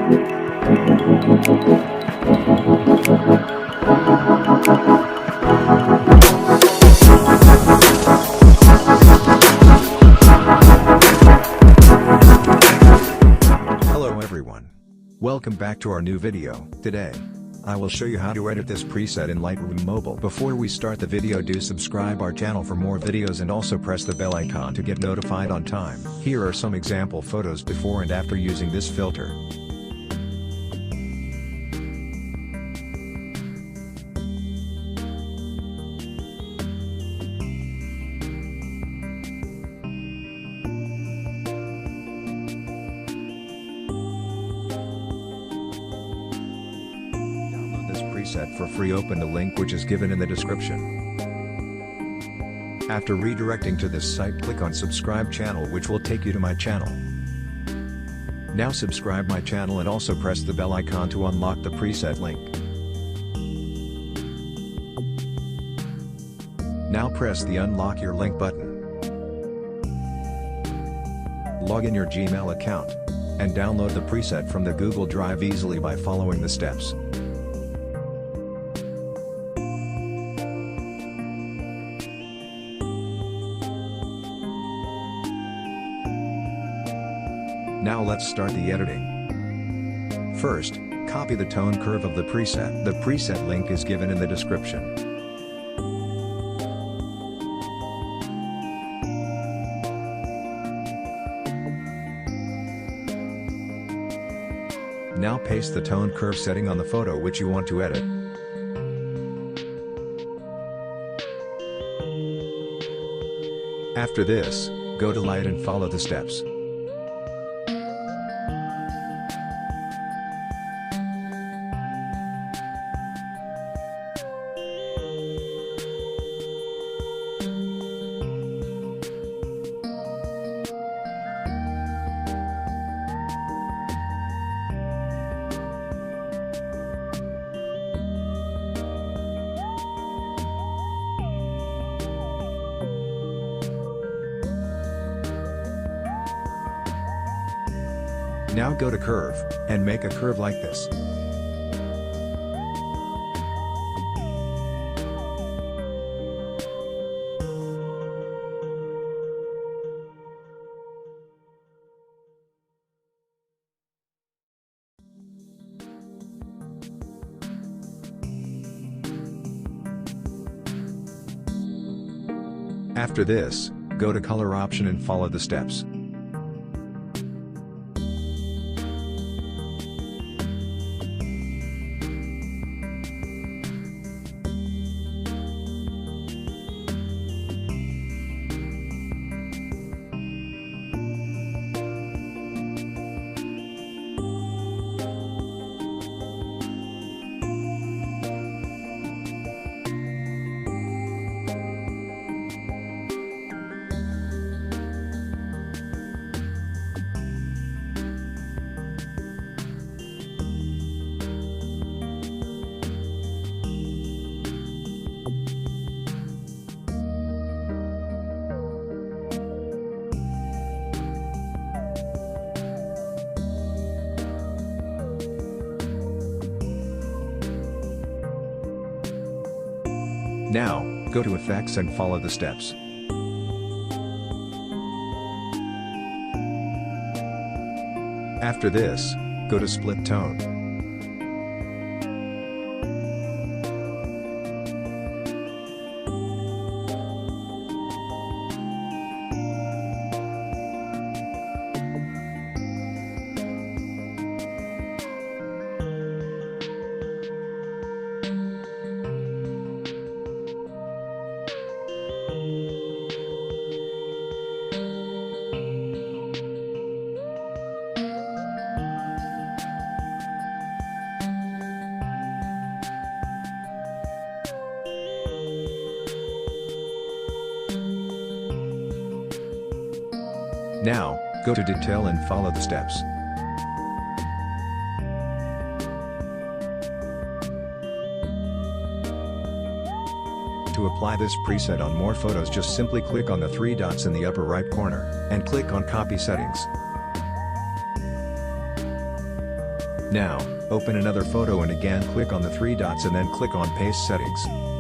Hello everyone. Welcome back to our new video. Today, I will show you how to edit this preset in Lightroom Mobile. Before we start the video, do subscribe our channel for more videos and also press the bell icon to get notified on time. Here are some example photos before and after using this filter. Preset for free. Open the link which is given in the description. After redirecting to this site, click on subscribe channel, which will take you to my channel. Now subscribe my channel and also press the bell icon to unlock the preset link. Now press the unlock your link button. Log in your Gmail account and download the preset from the Google Drive easily by following the steps. Now let's start the editing. First, copy the tone curve of the preset. The preset link is given in the description. Now paste the tone curve setting on the photo which you want to edit. After this, go to Light and follow the steps. Now go to curve, and make a curve like this. After this, go to color option and follow the steps. Now, go to Effects and follow the steps. After this, go to Split Tone. Now, go to Detail and follow the steps. To apply this preset on more photos, just simply click on the three dots in the upper right corner, and click on Copy Settings. Now, open another photo and again click on the three dots and then click on Paste Settings.